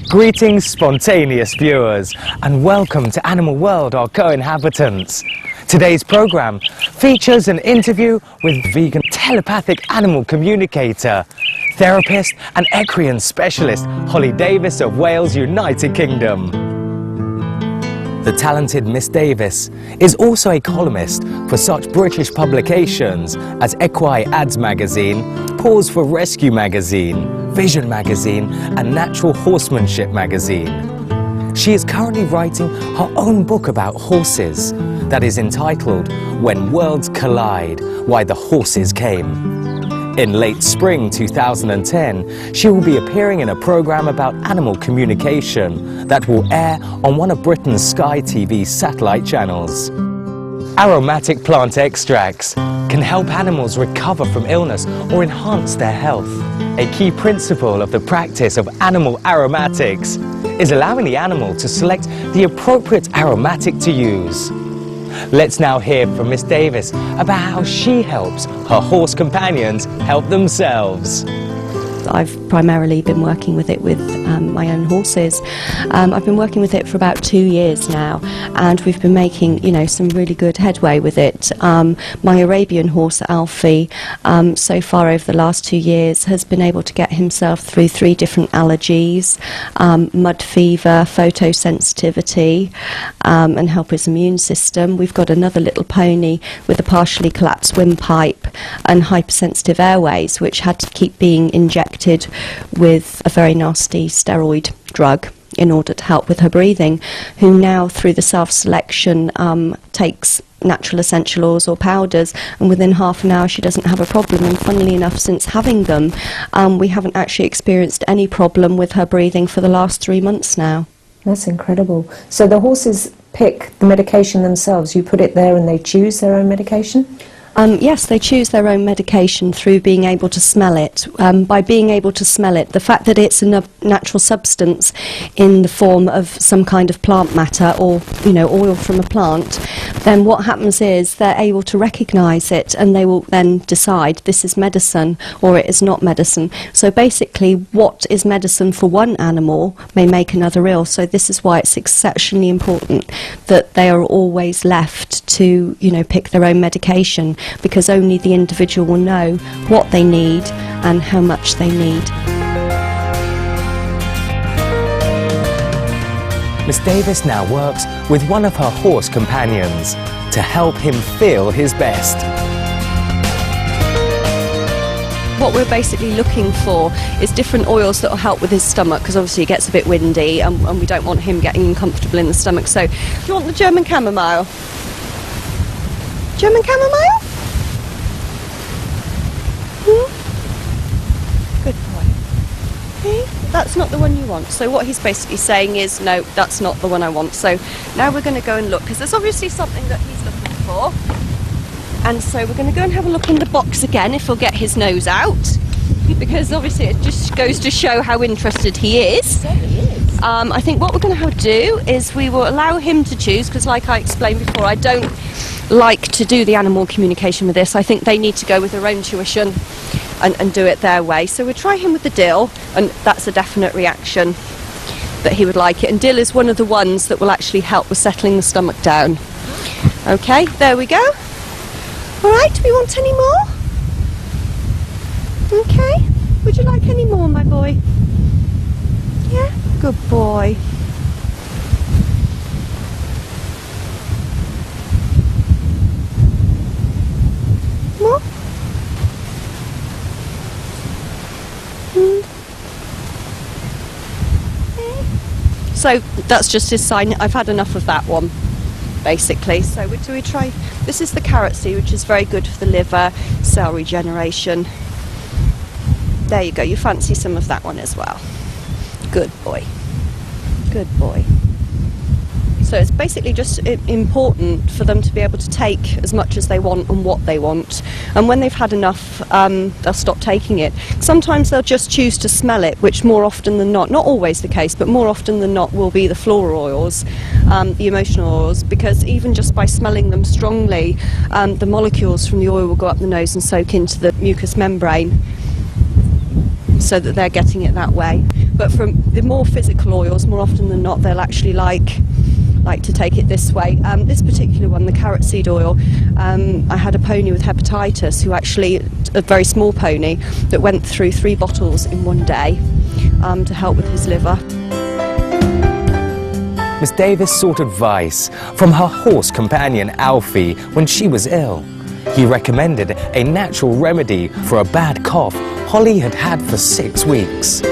Greetings, spontaneous viewers, and welcome to Animal World, our co-inhabitants. Today's program features an interview with vegan telepathic animal communicator, therapist and equine specialist Holly Davis of Wales, United Kingdom. The talented Miss Davis is also a columnist for such British publications as Equi Ads Magazine, Pause for Rescue Magazine, Vision Magazine and Natural Horsemanship Magazine. She is currently writing her own book about horses that is entitled When Worlds Collide, Why the Horses Came. In late spring 2010, she will be appearing in a program about animal communication that will air on one of Britain's Sky TV satellite channels. Aromatic plant extracts can help animals recover from illness or enhance their health. A key principle of the practice of animal aromatics is allowing the animal to select the appropriate aromatic to use. Let's now hear from Miss Davis about how she helps her horse companions help themselves. I've primarily been working with it with my own horses. I've been working with it for about 2 years now, and we've been making, some really good headway with it. My Arabian horse Alfie, so far over the last 2 years, has been able to get himself through 3 different allergies, mud fever, photosensitivity, and help his immune system. We've got another little pony with a partially collapsed windpipe and hypersensitive airways, which had to keep being injected with a very nasty steroid drug in order to help with her breathing, who now through the self-selection takes natural essential oils or powders, and within half an hour she doesn't have a problem. And funnily enough, since having them, we haven't actually experienced any problem with her breathing for the last 3 months now. That's incredible. So the horses pick the medication themselves? You put it there and they choose their own medication? Yes, they choose their own medication through being able to smell it. By being able to smell it, the fact that it's a natural substance in the form of some kind of plant matter or, oil from a plant, then what happens is they're able to recognise it, and they will then decide this is medicine or it is not medicine. So basically, what is medicine for one animal may make another ill. So this is why it's exceptionally important that they are always left to, pick their own medication, because only the individual will know what they need and how much they need. Miss Davis now works with one of her horse companions to help him feel his best. What we're basically looking for is different oils that will help with his stomach, because obviously it gets a bit windy and we don't want him getting uncomfortable in the stomach. So, do you want the German chamomile? German chamomile? Good boy. Okay, that's not the one you want. So what he's basically saying is, no, that's not the one I want. So now we're going to go and look, because there's obviously something that he's looking for. And so we're going to go and have a look in the box again, if he'll get his nose out, because obviously it just goes to show how interested he is. So he is. I think what we're going to have to do is we will allow him to choose, because like I explained before, I don't like to do the animal communication with this. I think they need to go with their own tuition and do it their way. So we'll try him with the dill, and that's a definite reaction that he would like it. And dill is one of the ones that will actually help with settling the stomach down. Okay, there we go. All right, do we want any more? Okay, would you like any more, my boy? Yeah, good boy. More? So that's just his sign. I've had enough of that one, basically. So do we try? This is the carrot seed, which is very good for the liver, cell regeneration. There you go. You fancy some of that one as well. Good boy. Good boy. So it's basically just important for them to be able to take as much as they want and what they want. And when they've had enough, they'll stop taking it. Sometimes they'll just choose to smell it, which more often than not always the case, but more often than not will be the floral oils, the emotional oils, because even just by smelling them strongly, the molecules from the oil will go up the nose and soak into the mucous membrane, so that they're getting it that way. But from the more physical oils, more often than not, they'll actually like to take it this way. This particular one, the carrot seed oil, I had a pony with hepatitis who actually, a very small pony, that went through 3 bottles in one day to help with his liver. Miss Davis sought advice from her horse companion Alfie when she was ill. He recommended a natural remedy for a bad cough Holly had had for 6 weeks.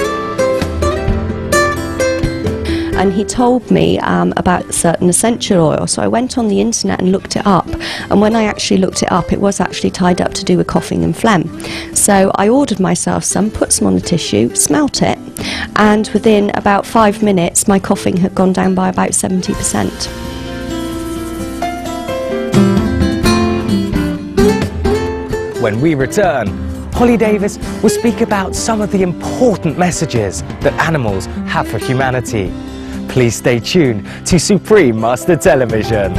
And he told me about certain essential oil, so I went on the internet and looked it up, and when I actually looked it up, it was actually tied up to do with coughing and phlegm. So I ordered myself some, put some on a tissue, smelt it, and within about 5 minutes my coughing had gone down by about 70%. When we return, Holly Davis will speak about some of the important messages that animals have for humanity. Please stay tuned to Supreme Master Television.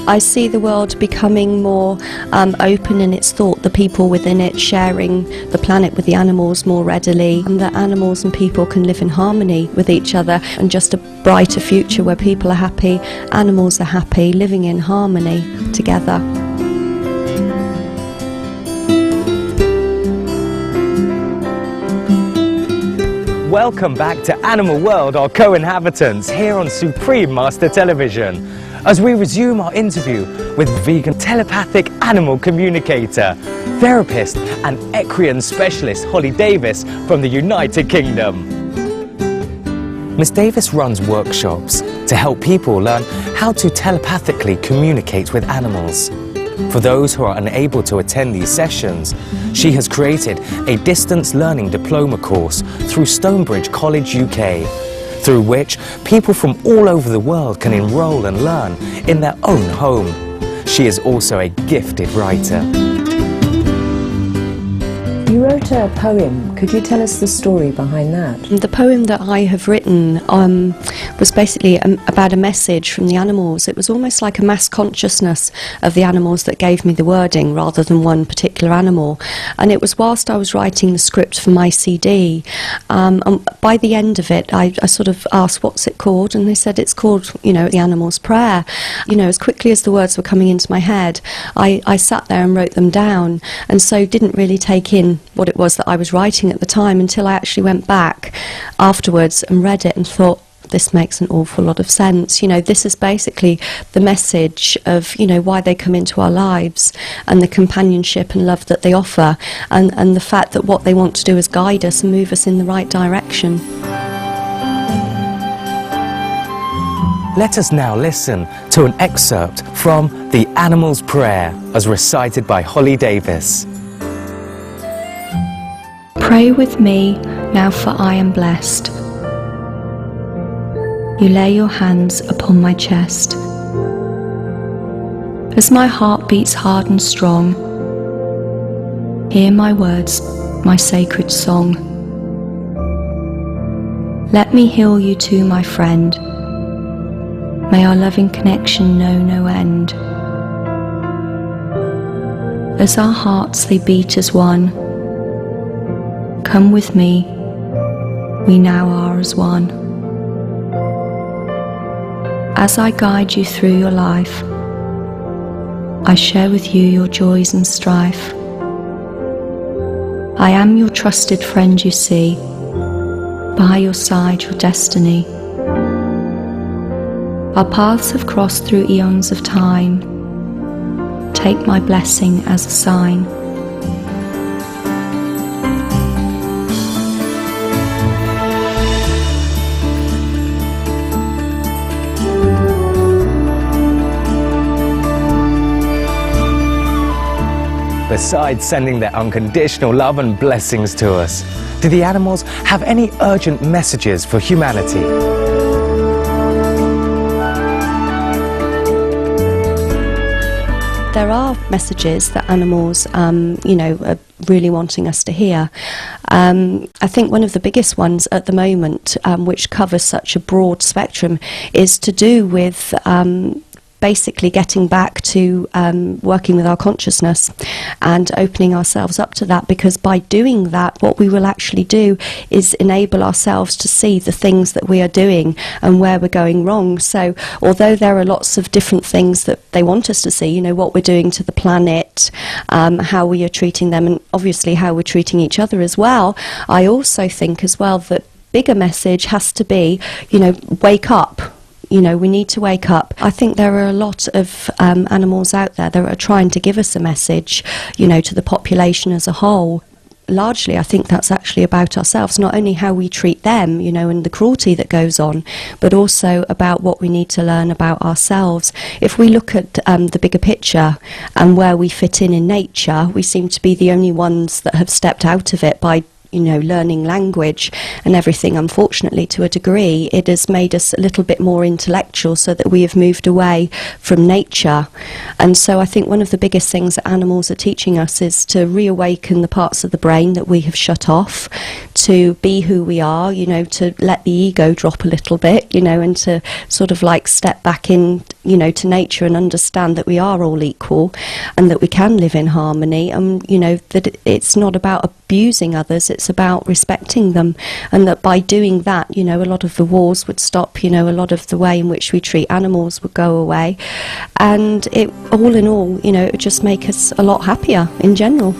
I see the world becoming more open in its thought, the people within it sharing the planet with the animals more readily, and that animals and people can live in harmony with each other, and just a brighter future where people are happy, animals are happy, living in harmony together. Welcome back to Animal World, our co-inhabitants, here on Supreme Master Television, as we resume our interview with vegan telepathic animal communicator, therapist and equine specialist Holly Davis from the United Kingdom. Miss Davis runs workshops to help people learn how to telepathically communicate with animals. For those who are unable to attend these sessions, she has created a distance learning diploma course through Stonebridge College UK, through which people from all over the world can enroll and learn in their own home. She is also a gifted writer. You wrote a poem. Could you tell us the story behind that? The poem that I have written was basically about a message from the animals. It was almost like a mass consciousness of the animals that gave me the wording rather than one particular animal. And it was whilst I was writing the script for my CD. And by the end of it, I sort of asked, what's it called? And they said it's called, you know, The Animal's Prayer. You know, as quickly as the words were coming into my head, I sat there and wrote them down, and so didn't really take in what it was that I was writing at the time until I actually went back afterwards and read it and thought, this makes an awful lot of sense. You know, this is basically the message of, you know, why they come into our lives and the companionship and love that they offer, and the fact that what they want to do is guide us and move us in the right direction. Let us now listen to an excerpt from The Animal's Prayer as recited by Holly Davis. Pray with me now, for I am blessed. You lay your hands upon my chest. As my heart beats hard and strong, hear my words, my sacred song. Let me heal you too, my friend. May our loving connection know no end. As our hearts they beat as one, come with me, we now are as one. As I guide you through your life, I share with you your joys and strife. I am your trusted friend, you see, by your side your destiny. Our paths have crossed through eons of time. Take my blessing as a sign. Besides sending their unconditional love and blessings to us, do the animals have any urgent messages for humanity? there are messages that animals, are really wanting us to hear. I think one of the biggest ones at the moment, which covers such a broad spectrum, is to do with basically getting back to working with our consciousness and opening ourselves up to that, because by doing that, what we will actually do is enable ourselves to see the things that we are doing and where we're going wrong. So although there are lots of different things that they want us to see, what we're doing to the planet, how we are treating them, and obviously how we're treating each other as well, I also think as well that bigger message has to be, wake up. We need to wake up. I think there are a lot of animals out there that are trying to give us a message, to the population as a whole. Largely, I think that's actually about ourselves, not only how we treat them, and the cruelty that goes on, but also about what we need to learn about ourselves. If we look at the bigger picture and where we fit in nature, we seem to be the only ones that have stepped out of it by learning language and everything. Unfortunately, to a degree, it has made us a little bit more intellectual, so that we have moved away from nature. And so I think one of the biggest things that animals are teaching us is to reawaken the parts of the brain that we have shut off, to be who we are, to let the ego drop a little bit, and to sort of like step back in, to nature and understand that we are all equal and that we can live in harmony, and, that it's not about abusing others, it's about respecting them, and that by doing that, a lot of the wars would stop, a lot of the way in which we treat animals would go away, and it, all in all, it would just make us a lot happier in general.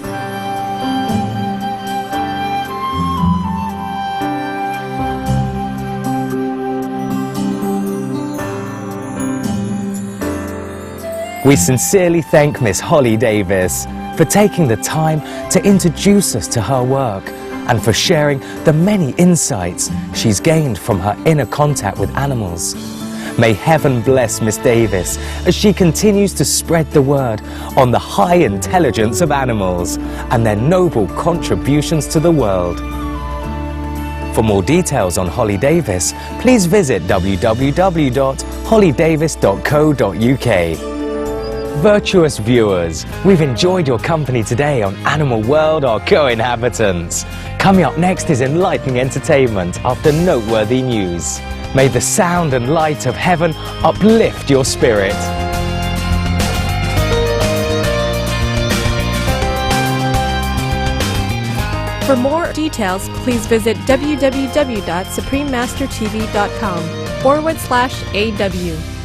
We sincerely thank Miss Holly Davis for taking the time to introduce us to her work and for sharing the many insights she's gained from her inner contact with animals. May heaven bless Miss Davis as she continues to spread the word on the high intelligence of animals and their noble contributions to the world. For more details on Holly Davis, please visit www.hollydavis.co.uk. Virtuous viewers, we've enjoyed your company today on Animal World, Our Co-Inhabitants. Coming up next is enlightening entertainment after noteworthy news. May the sound and light of heaven uplift your spirit. For more details, please visit www.suprememastertv.com/AW.